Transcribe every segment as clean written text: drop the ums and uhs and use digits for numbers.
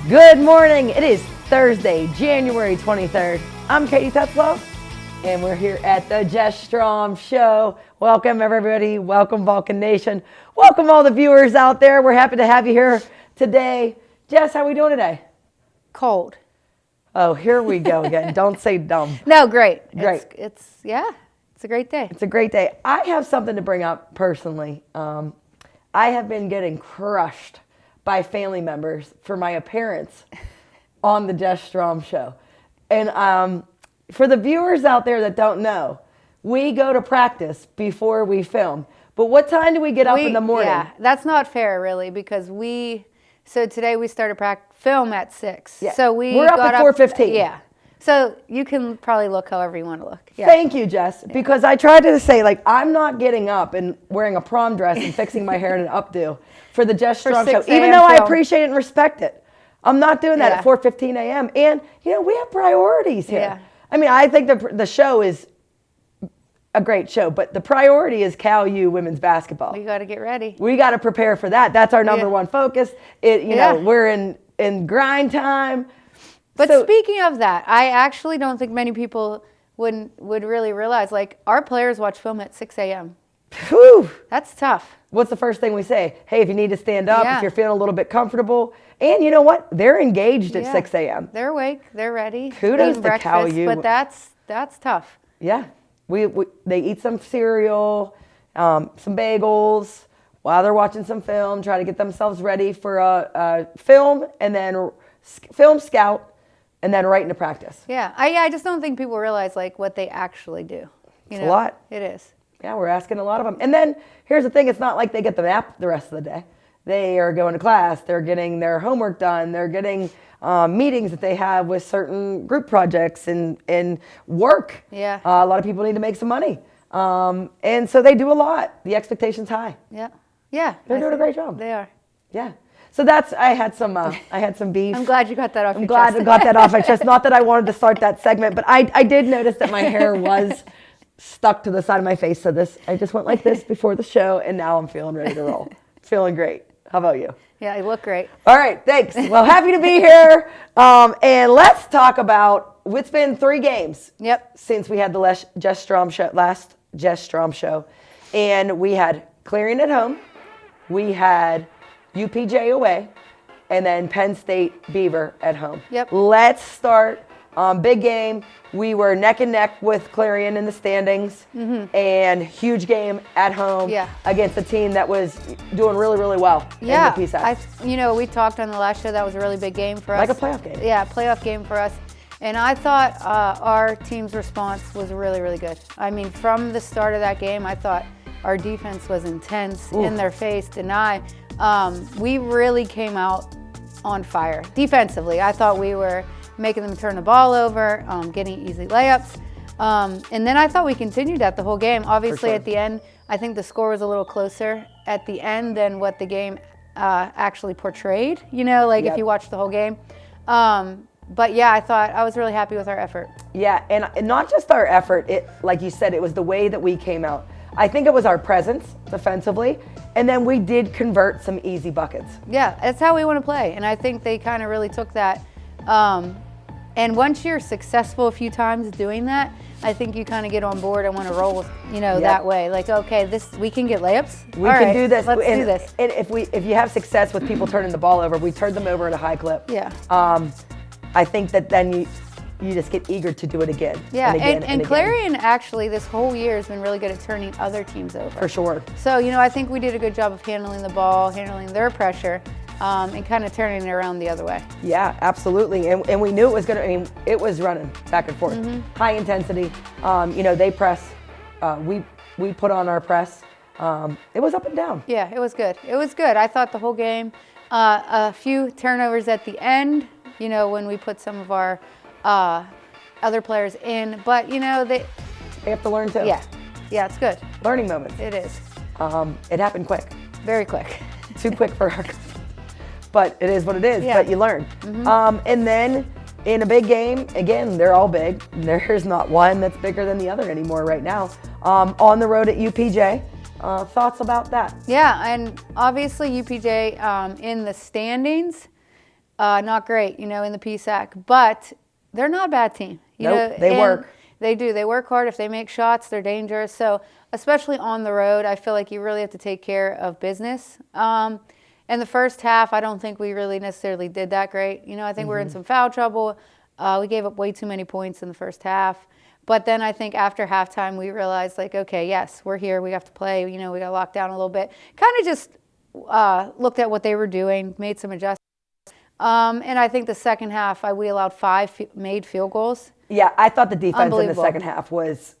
Good morning. It is Thursday, January 23rd. I'm Katie Tetzlow, and we're here at the Jess Strom Show. Welcome, everybody. Welcome, Vulcan Nation. Welcome, all the viewers out there. We're happy to have you here today. Jess, how are we doing today? Cold. Oh, here we go again. Don't say dumb. No, great. Great. It's a great day. It's a great day. I have something to bring up personally. I have been getting crushed by family members for my appearance on the Jess Strom Show. And for the viewers out there that don't know, we go to practice before we film. But what time do we get up in the morning? Yeah, that's not fair, really, because so today we started film at 6. Yeah. So we're up at 4:15. Yeah. So you can probably look however you want to look. Yeah. Thank you, Jess, because I tried to say, I'm not getting up and wearing a prom dress and fixing my hair in an updo for the Jess Strom Show, even though I appreciate it and respect it. I'm not doing that at 4:15 a.m. And, we have priorities here. Yeah. I mean, I think the show is a great show, but the priority is Cal U women's basketball. We got to get ready. We got to prepare for that. That's our number one focus. We're in grind time. But speaking of that, I actually don't think many people would really realize, our players watch film at 6 a.m. Whew. That's tough. What's the first thing we say? Hey, if you need to stand up, if you're feeling a little bit comfortable. And you know what? They're engaged at 6 a.m. They're awake. They're ready. Kudos to Cal U. But that's tough. Yeah. They eat some cereal, some bagels while they're watching some film, try to get themselves ready for a film, and then film scout, and then right into practice. Yeah. I just don't think people realize what they actually do. It's a lot. It is. Yeah, we're asking a lot of them. And then here's the thing, it's not like they get the nap the rest of the day. They are going to class, they're getting their homework done, they're getting meetings that they have with certain group projects and work. Yeah. A lot of people need to make some money. And so they do a lot. The expectation's high. Yeah. Yeah. They're doing a great job. They are. Yeah. So I had some beef. I'm glad you got that off your chest. I'm glad I got that off my chest. Not that I wanted to start that segment, but I did notice that my hair was stuck to the side of my face. So I just went like this before the show, and now I'm feeling ready to roll. Feeling great. How about you? Yeah, you look great. All right, thanks. Well, happy to be here. And let's talk about, it's been 3 games since we had the last Jess Strom Show. And we had Clarion at home, we had UPJ away, and then Penn State Beaver at home. Yep. Let's start. Big game. We were neck and neck with Clarion in the standings, and huge game at home against a team that was doing really, really well in the PSAC. We talked on the last show, that was a really big game for us. Like a playoff game. Yeah, playoff game for us. And I thought our team's response was really, really good. I mean, from the start of that game, I thought our defense was intense, in their face, deny. We really came out on fire defensively. I thought we were making them turn the ball over, getting easy layups. And then I thought we continued that the whole game. Obviously, at the end, I think the score was a little closer at the end than what the game actually portrayed, if you watch the whole game. But yeah, I was really happy with our effort. Yeah, and not just our effort, like you said, it was the way that we came out. I think it was our presence defensively, and then we did convert some easy buckets. Yeah, that's how we want to play, and I think they kind of really took that. And once you're successful a few times doing that, I think you kind of get on board and want to roll, that way. Okay, we can get layups. We can do this. Let's do this. And if you have success with people turning the ball over, we turned them over at a high clip. Yeah. I think that then you just get eager to do it again. Yeah, and again, and Clarion actually this whole year has been really good at turning other teams over. For sure. So, I think we did a good job of handling the ball, handling their pressure. And kind of turning it around the other way. Yeah, absolutely. And we knew it was it was running back and forth. High intensity. They press. We put on our press. It was up and down. Yeah, it was good. It was good. I thought the whole game, a few turnovers at the end, when we put some of our other players in. But, they have to learn too. Yeah. Yeah, it's good. Learning moments. It is. It happened quick. Very quick. Too quick for our but it is what it is. Yeah. But you learn. And then in a big game, again, they're all big. There's not one that's bigger than the other anymore right now. On the road at UPJ, Thoughts about that? Yeah, and obviously UPJ in the standings, not great, in the PSAC, but they're not a bad team. They work. They do. They work hard. If they make shots, they're dangerous. So especially on the road, I feel like you really have to take care of business. In the first half, I don't think we really necessarily did that great. I think we're in some foul trouble. We gave up way too many points in the first half. But then I think after halftime, we realized, like, okay, yes, we're here. We have to play. We got locked down a little bit. Kind of just looked at what they were doing, made some adjustments. And I think the second half, we allowed 5 made field goals. Yeah, I thought the defense in the second half was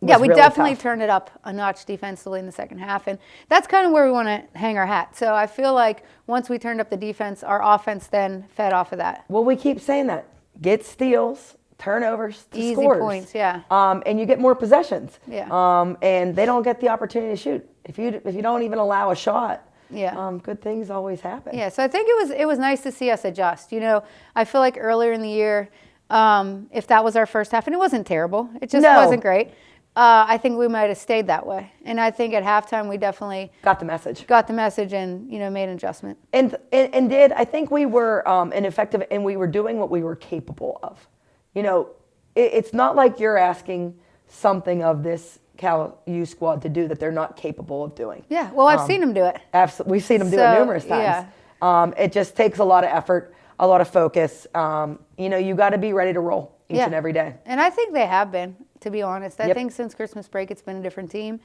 yeah, we really definitely tough. turned it up a notch defensively in the second half. And that's kind of where we want to hang our hat. So I feel like once we turned up the defense, our offense then fed off of that. Well, we keep saying that. Get steals, turnovers, Easy scores. points, yeah. And you get more possessions. Yeah. And they don't get the opportunity to shoot. If you don't even allow a shot, yeah. Good things always happen. Yeah, so I think it was nice to see us adjust. I feel like earlier in the year, if that was our first half, and it wasn't terrible, it just wasn't great. I think we might have stayed that way. And I think at halftime we definitely got the message. And made an adjustment. And I think we were ineffective, and we were doing what we were capable of. It's not like you're asking something of this Cal U squad to do that they're not capable of doing. Yeah, well, I've seen them do it. Absolutely, we've seen them do it numerous times. Yeah. It just takes a lot of effort, a lot of focus. You got to be ready to roll each and every day. And I think they have been, to be honest. I think since Christmas break, it's been a different team.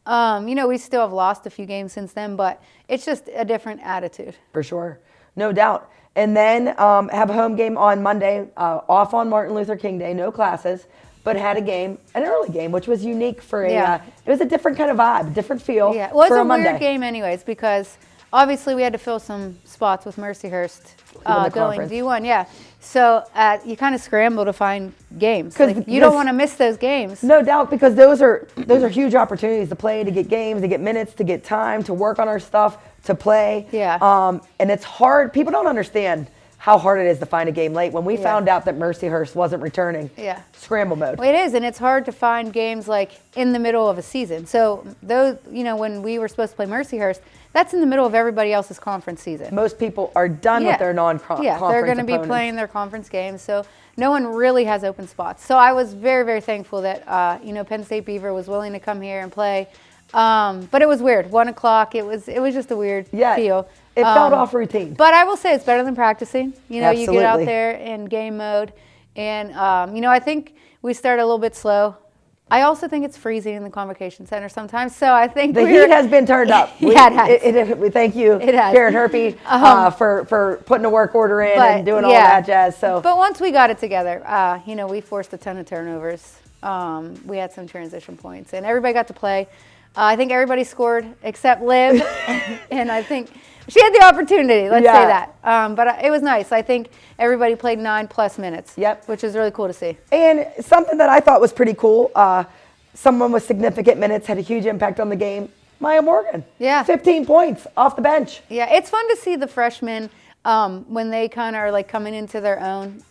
We still have lost a few games since then, but it's just a different attitude. For sure, no doubt. And then have a home game on Monday, off on Martin Luther King Day, no classes, but had an early game, which was unique for it was a different kind of vibe, different feel. Yeah, well, it was for a Monday. weird game anyways, because obviously we had to fill some spots with Mercyhurst going conference. D1. Yeah, so you kind of scramble to find games. You don't want to miss those games. No doubt, because those are huge opportunities to play, to get games, to get minutes, to get time, to work on our stuff, to play. Yeah. And it's hard. People don't understand how hard it is to find a game late. When we found out that Mercyhurst wasn't returning, scramble mode. Well, it is, and it's hard to find games like in the middle of a season. So those, when we were supposed to play Mercyhurst, that's in the middle of everybody else's conference season. Most people are done with their non-conference Yeah, they're going to be playing their conference games, so no one really has open spots. So I was very, very thankful that Penn State Beaver was willing to come here and play. But it was weird. 1 o'clock. It was just a weird feel. It felt off routine. But I will say it's better than practicing. You get out Absolutely. there in game mode. And, I think we started a little bit slow. I also think it's freezing in the Convocation Center sometimes. So I think the heat has been turned up. It has. We thank you, It has. Karen Herpy, for putting a work order in and doing all that jazz. So, but once we got it together, we forced a ton of turnovers. We had some transition points, and everybody got to play. I think everybody scored except Liv, and I think she had the opportunity. Let's say that. But it was nice. I think everybody played 9+ minutes. Yep. Which is really cool to see. And something that I thought was pretty cool. Someone with significant minutes had a huge impact on the game. Maya Morgan. Yeah. 15 points off the bench. Yeah, it's fun to see the freshmen when they kind of are like coming into their own.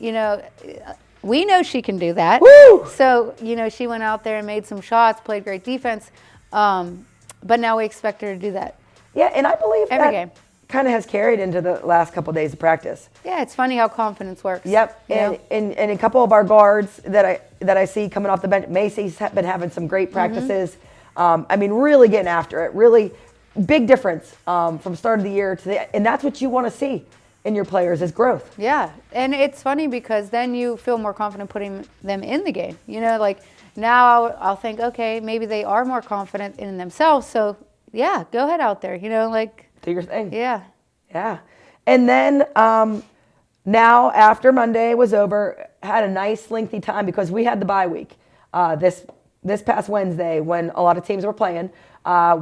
We know she can do that. Woo! So she went out there and made some shots, played great defense. But now we expect her to do that. Yeah, and I believe every that game kind of has carried into the last couple of days of practice. Yeah, it's funny how confidence works. Yep, and a couple of our guards that I see coming off the bench, Macy's been having some great practices. Really getting after it. Really big difference from start of the year to and that's what you want to see in your players is growth. Yeah, and it's funny because then you feel more confident putting them in the game. Now I'll think, okay, maybe they are more confident in themselves. So, yeah, go ahead out there, Do your thing. Yeah. Yeah. And then now after Monday was over, had a nice lengthy time because we had the bye week. This past Wednesday when a lot of teams were playing,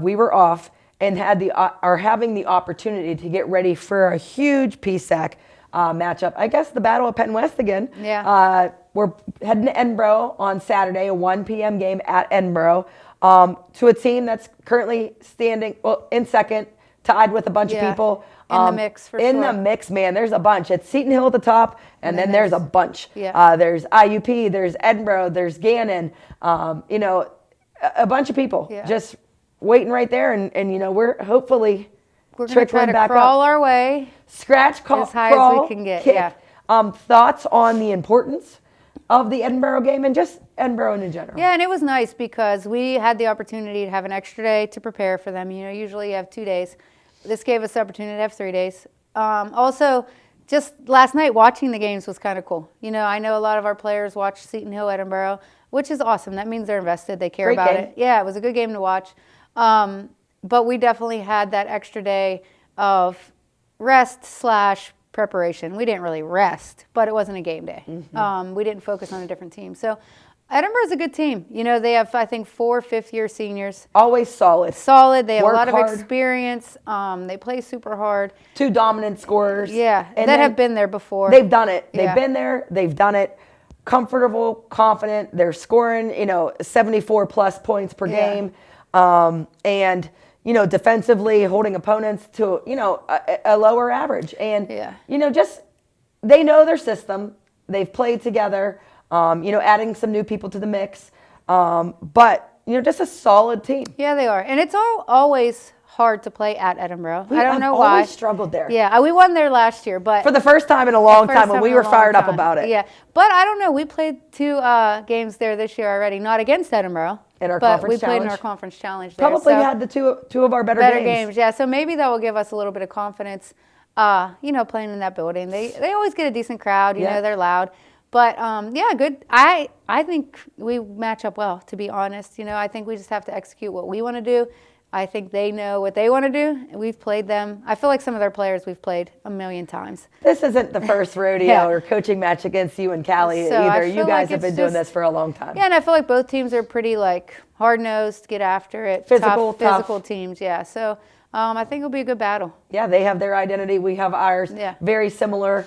we were off and are having the opportunity to get ready for a huge PSAC matchup. I guess the Battle of Penn West again. Yeah. We're heading to Edinboro on Saturday, a 1 p.m. game at Edinboro, to a team that's currently standing in second, tied with a bunch of people. In the mix, for sure. In the mix, man. There's a bunch. It's Seton Hill at the top, and then there's a bunch. Yeah. There's IUP, there's Edinboro, there's Gannon, a bunch of people just waiting right there. And we're we're going to try to crawl our way scratch, as high as we can get. kick. Yeah. Thoughts on the importance of the Edinboro game and just Edinboro in general? Yeah, and it was nice because we had the opportunity to have an extra day to prepare for them. Usually you have 2 days. This gave us the opportunity to have 3 days. Also, just last night watching the games was kind of cool. I know a lot of our players watch Seton Hill Edinboro, which is awesome. That means they're invested. They care about it. Yeah, it was a good game to watch. But we definitely had that extra day of rest/preparation. We didn't really rest, but it wasn't a game day. We didn't focus on a different team. So Edinboro's a good team. They have, I think, 4 fifth-year seniors. Always solid. They have a lot of experience. They play super hard. 2 dominant scorers. Yeah, and that have been there before. They've done it. They've been there. They've done it. Comfortable, confident. They're scoring, 74-plus points per game. And, defensively holding opponents to, a lower average. And, just they know their system. They've played together. Adding some new people to the mix. But, just a solid team. Yeah, they are. And it's always hard to play at Edinboro. I don't know why. I've always struggled there. Yeah, we won there last year. But for the first time in a long time, and we were fired up about it. Yeah, but I don't know. We played 2 games there this year already, not against Edinboro. In our conference challenge. But we played in our conference challenge there. Probably had the two of our better games. Yeah. So maybe that will give us a little bit of confidence, playing in that building. They always get a decent crowd. They're loud. But, good. I think we match up well, to be honest. I think we just have to execute what we want to do. I think they know what they want to do. We've played them. I feel like some of their players we've played a million times. This isn't the first rodeo or coaching match against you and Callie either. You guys have been doing this for a long time. Yeah, and I feel like both teams are pretty hard-nosed, get after it, physical teams. Yeah, so I think it'll be a good battle. Yeah, they have their identity. We have ours. Yeah. Very similar.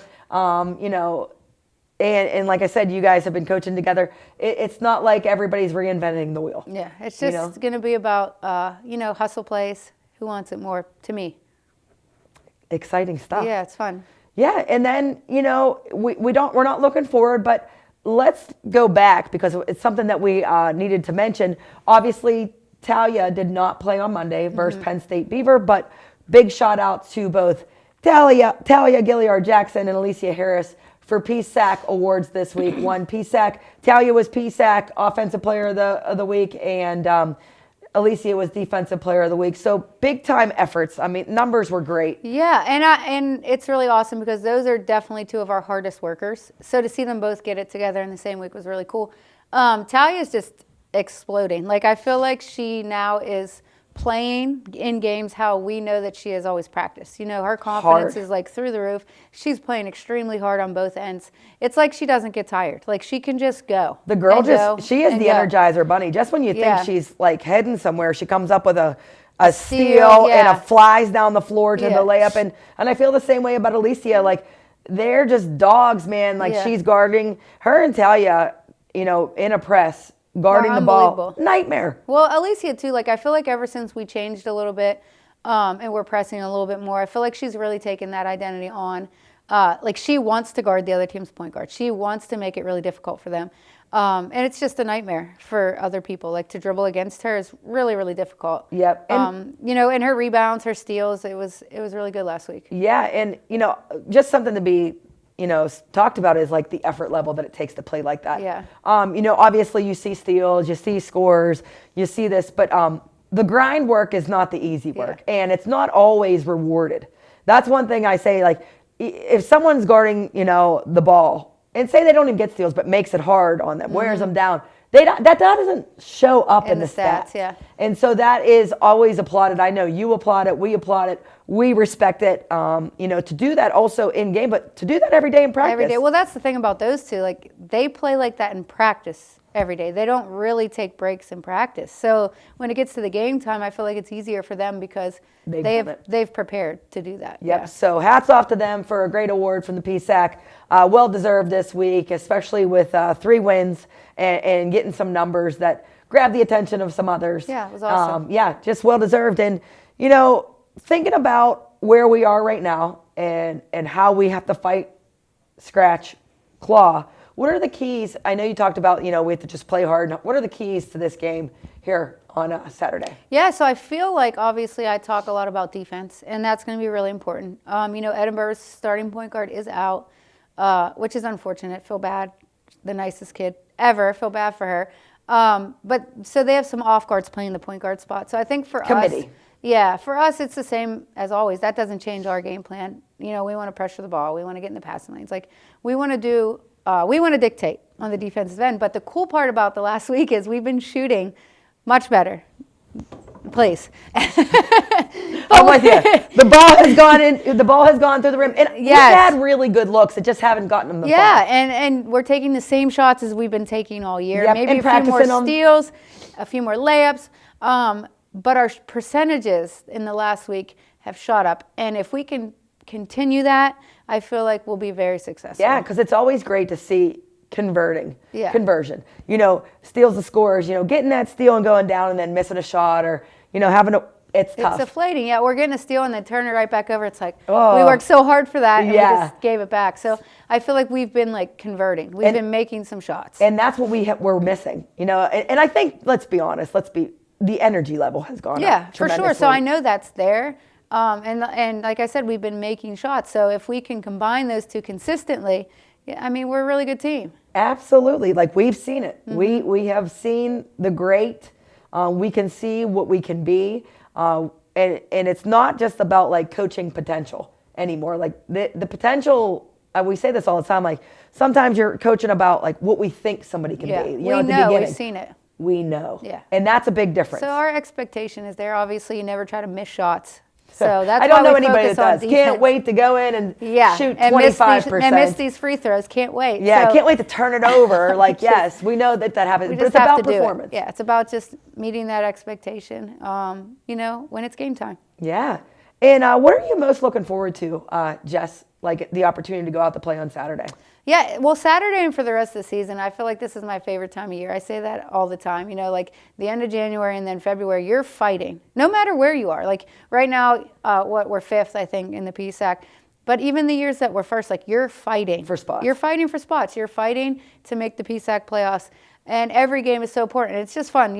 And like I said, you guys have been coaching together. It's not like everybody's reinventing the wheel. Yeah, it's just going to be about, hustle plays. Who wants it more, to me. Exciting stuff. Yeah, it's fun. Yeah, and then, we're not looking forward, but let's go back because it's something that we needed to mention. Obviously, Talia did not play on Monday versus Penn State Beaver, but big shout out to both Talia Gilliard-Jackson and Alicia Harris for PSAC awards this week. Won PSAC. Talia was PSAC Offensive Player of the Week, and Alicia was Defensive Player of the Week. So big time efforts. I mean, numbers were great. Yeah, and it's really awesome because those are definitely 2 of our hardest workers. So to see them both get it together in the same week was really cool. Talia is just exploding. I feel like she now is playing in games how we know that she has always practiced. Her confidence is through the roof. She's playing extremely hard on both ends. It's like she doesn't get tired. She can just go. The girl she is the Energizer Bunny. Just when you think she's heading somewhere, she comes up with a steal and a flies down the floor to the layup. And I feel the same way about Alicia. They're just dogs, man. She's guarding her and Talia, in a press. Guarding the ball. Nightmare. Well, Alicia, too, I feel like ever since we changed a little bit and we're pressing a little bit more, I feel like she's really taken that identity on. She wants to guard the other team's point guard. She wants to make it really difficult for them. And it's just a nightmare for other people. To dribble against her is really, really difficult. Yep. And, and her rebounds, her steals, it was really good last week. Yeah, and, just something to be talked about is the effort level that it takes to play like that. Yeah. Obviously you see steals, you see scores, you see this, but the grind work is not the easy work, and it's not always rewarded. That's one thing I say. If someone's guarding, the ball, and say they don't even get steals, but makes it hard on them, wears them down, that doesn't show up in the stats. Yeah. And so that is always applauded. I know you applaud it, we applaud it. We respect it, to do that also in game, but to do that every day in practice. Every day. Well, that's the thing about those 2. They play like that in practice every day. They don't really take breaks in practice. So when it gets to the game time, I feel like it's easier for them because they've prepared to do that. Yep. Yeah. So hats off to them for a great award from the PSAC. Well deserved this week, especially with 3 wins and getting some numbers that grab the attention of some others. Yeah, it was awesome. Just well deserved. And, thinking about where we are right now and how we have to fight, scratch, claw, what are the keys? I know you talked about, we have to just play hard. What are the keys to this game here on Saturday? Yeah, so I feel like obviously I talk a lot about defense, and that's going to be really important. Edinboro's starting point guard is out, which is unfortunate. Feel bad. The nicest kid ever. Feel bad for her. But so they have some off guards playing the point guard spot. So I think for us, for us it's the same as always. That doesn't change our game plan. We want to pressure the ball. We want to get in the passing lanes. Like we want to dictate on the defensive end. But the cool part about the last week is we've been shooting much better. Please. I'm with you. The ball has gone in. The ball has gone through the rim, and we've had really good looks. It just haven't gotten them the far. and we're taking the same shots as we've been taking all year. Yep, Maybe a few more steals, a few more layups. But our percentages in the last week have shot up, and if we can continue that, I feel like we'll be very successful. Yeah, because it's always great to see conversion. Steals the scores. Getting that steal and going down and then missing a shot, or having a. It's tough. It's deflating. Yeah, we're getting a steal and then turn it right back over. It's like, we worked so hard for that and we just gave it back. So I feel like we've been converting. We've been making some shots. And that's what we're missing, And I think, let's be honest, the energy level has gone up. Yeah, for sure. So I know that's there. And like I said, we've been making shots. So if we can combine those two consistently, we're a really good team. Absolutely. We've seen it. Mm-hmm. We have seen the great. We can see what we can be. And it's not just about coaching potential anymore. The potential, we say this all the time, sometimes you're coaching about what we think somebody can be. We know, we've seen it. We know. Yeah. And that's a big difference. So our expectation is there. Obviously, you never try to miss shots. So that's I don't know anybody that does. Can't wait to go in and shoot 25%. And miss these free throws. Can't wait. Yeah, can't wait to turn it over. Yes, we know that happens. But it's about performance. Yeah, it's about just meeting that expectation, when it's game time. Yeah. And what are you most looking forward to, Jess, the opportunity to go out to play on Saturday? Yeah, well, Saturday and for the rest of the season, I feel like this is my favorite time of year. I say that all the time. The end of January and then February, you're fighting, no matter where you are. Right now, we're fifth, I think, in the PSAC. But even the years that we're first, you're fighting. For spots. You're fighting for spots. You're fighting to make the PSAC playoffs. And every game is so important. It's just fun.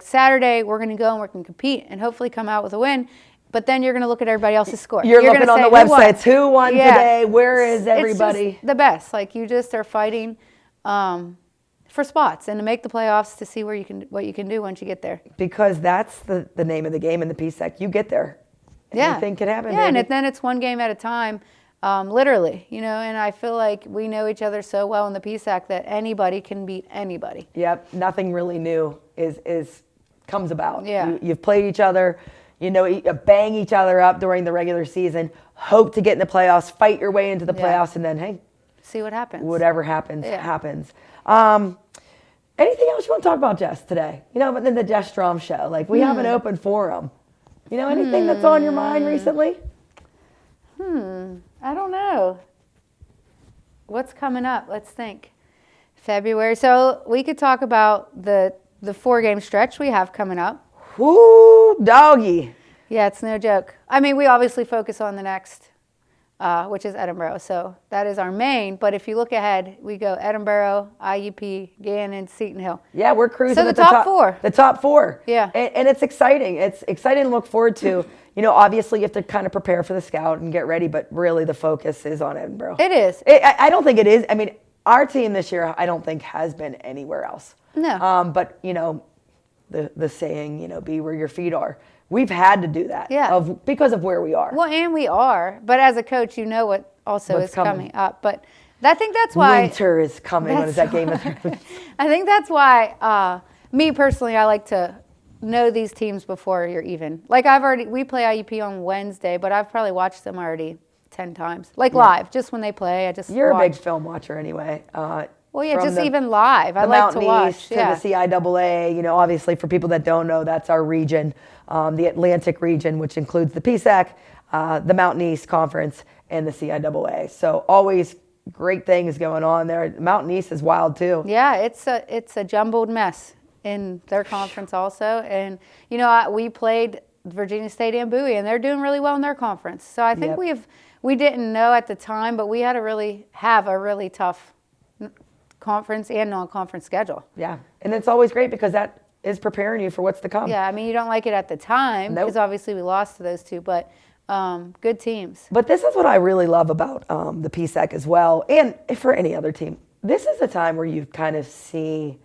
Saturday, we're going to go and we're going to compete and hopefully come out with a win. But then you're going to look at everybody else's score. You're looking on the websites. Who won today? Where is everybody? It's just the best. You just are fighting for spots and to make the playoffs to see what you can do once you get there. Because that's the name of the game in the PSAC. You get there. Anything can happen. Yeah, baby. And then it's one game at a time, literally. And I feel like we know each other so well in the PSAC that anybody can beat anybody. Yep. Nothing really new comes about. Yeah. You've played each other. Bang each other up during the regular season, hope to get in the playoffs, fight your way into the playoffs, and then, hey. See what happens. Whatever happens, happens. Anything else you want to talk about, Jess, today? But then the Jess Strom show. We have an open forum. Anything that's on your mind recently? I don't know. What's coming up? Let's think. February. So we could talk about the 4-game stretch we have coming up. Whoo, doggy. Yeah, it's no joke. We obviously focus on the next, which is Edinboro. So that is our main. But if you look ahead, we go Edinboro, IUP, Gannon, Seton Hill. Yeah, we're cruising. So the top four. The top four. Yeah. And it's exciting. It's exciting to look forward to. Obviously you have to kind of prepare for the scout and get ready, but really the focus is on Edinboro. It is. I don't think it is. Our team this year, I don't think has been anywhere else. No. But, the saying, be where your feet are. We've had to do that because of where we are. Well, and we are. But as a coach, what also is coming up. But I think that's why. Winter is coming. When is that game? I think that's why, me personally, I like to know these teams before you're even. We play IUP on Wednesday, but I've probably watched them already 10 times. Live, just when they play. You're a big film watcher anyway. Well, yeah, just even live. I like to watch. To the CIAA, obviously for people that don't know, that's our region, the Atlantic region, which includes the PSAC, the Mountain East Conference, and the CIAA. So always great things going on there. Mountain East is wild too. Yeah, it's a jumbled mess in their conference also. And, we played Virginia State and Bowie, and they're doing really well in their conference. So I think we didn't know at the time, but we had to really have a really tough conference and non-conference schedule. Yeah, and it's always great because that is preparing you for what's to come. Yeah, I mean, you don't like it at the time because obviously we lost to those two, but good teams. But this is what I really love about the PSAC as well, and for any other team. This is a time where you kind of see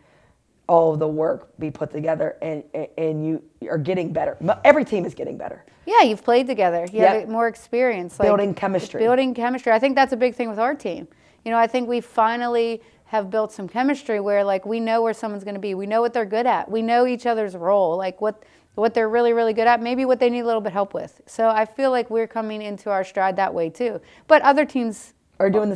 all of the work be put together, and you are getting better. Every team is getting better. Yeah, you've played together. You have more experience. Building chemistry. Building chemistry. I think that's a big thing with our team. You know, I think we finally have built some chemistry where, like, we know where someone's going to be. We know what they're good at. We know each other's role, like what they're really, really good at, maybe what they need a little bit help with. So I feel like we're coming into our stride that way too. But other teams are doing the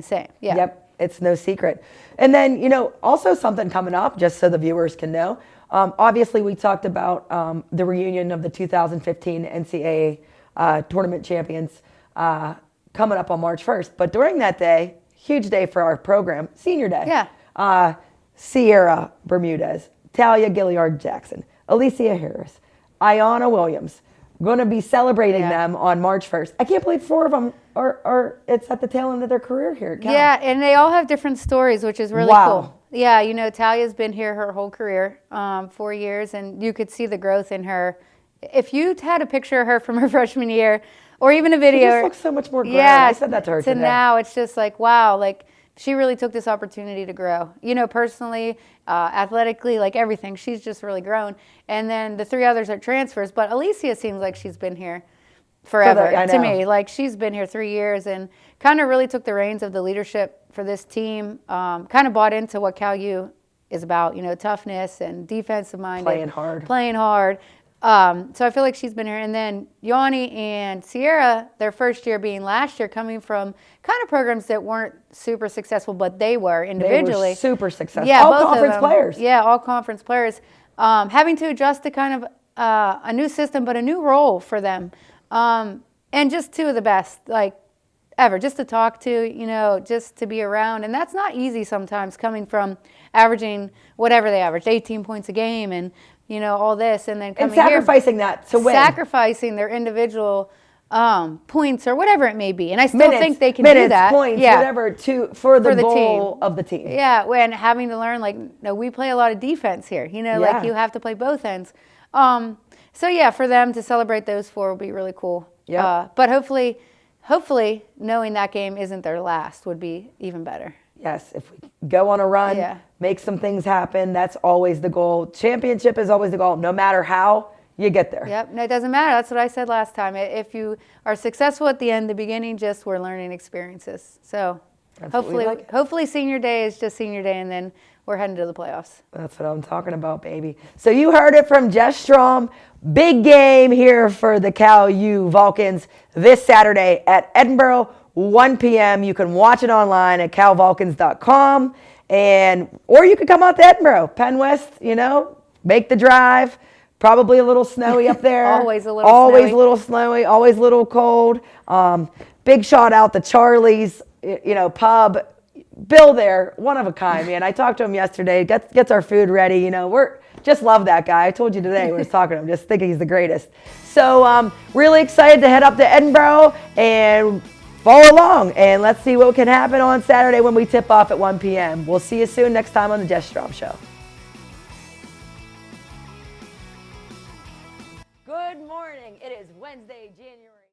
same. Yeah. Yep. It's no secret. And then, you know, also something coming up, just so the viewers can know. Obviously, we talked about the reunion of the 2015 NCAA tournament champions coming up on March 1st. But during that day, huge day for our program, senior day. Yeah. Sierra Bermudez, Talia Gilliard-Jackson, Alicia Harris, Ayanna Williams. Going to be celebrating them on March 1st. I can't believe 4 of them are it's at the tail end of their career here at Cal. Yeah, and they all have different stories, which is really cool. Yeah, you know, Talia's been here her whole career, 4 years, and you could see the growth in her. If you had a picture of her from her freshman year, or even a video. She just looks so much more grown. Yeah, I said that to her today. Now, it's just like, wow, like, she really took this opportunity to grow. You know, personally, athletically, like everything. She's just really grown. And then the 3 others are transfers. But Alicia seems like she's been here forever to me. Like, she's been here 3 years and kind of really took the reins of the leadership for this team. Kind of bought into what Cal U is about, you know, toughness and defensive minded. Playing hard. So I feel like she's been here. And then Yanni and Sierra, their first year being last year, coming from kind of programs that weren't super successful, but they were individually. They were super successful. Yeah, all both conference of them. players. Yeah, all conference players. Having to adjust to kind of a new system, but a new role for them. And just 2 of the best, like, ever. Just to talk to, you know, just to be around. And that's not easy sometimes, coming from averaging whatever they averaged, 18 points a game and, you know, all this, and then coming sacrificing that to win. Sacrificing their individual points or whatever it may be. And I still think they can do that. Points, whatever, for the goal team. Of the team. Yeah, and having to learn, like, no, we play a lot of defense here. You know, like, you have to play both ends. So, yeah, for them to celebrate those 4 will be really cool. Yeah. But hopefully, knowing that game isn't their last would be even better. Yes, if we go on a run, make some things happen, that's always the goal. Championship is always the goal, no matter how you get there. Yep, no, it doesn't matter. That's what I said last time. If you are successful at the end, the beginning, just we're learning experiences. So hopefully senior day is just senior day, and then we're heading to the playoffs. That's what I'm talking about, baby. So you heard it from Jess Strom. Big game here for the Cal U Vulcans this Saturday at Edinboro, 1 p.m. You can watch it online at calvulcans.com, or you could come out to Edinboro, Penn West, you know, make the drive. Probably a little snowy up there. Always a little snowy, always a little cold. Big shout out to Charlie's, you know, pub. Bill there, one of a kind, man. I talked to him yesterday, gets our food ready. You know, just love that guy. I told you today when I was talking to him, just thinking he's the greatest. So really excited to head up to Edinboro and follow along. And let's see what can happen on Saturday when we tip off at 1 p.m. We'll see you soon next time on the Jess Strom Show. Good morning. It is Wednesday,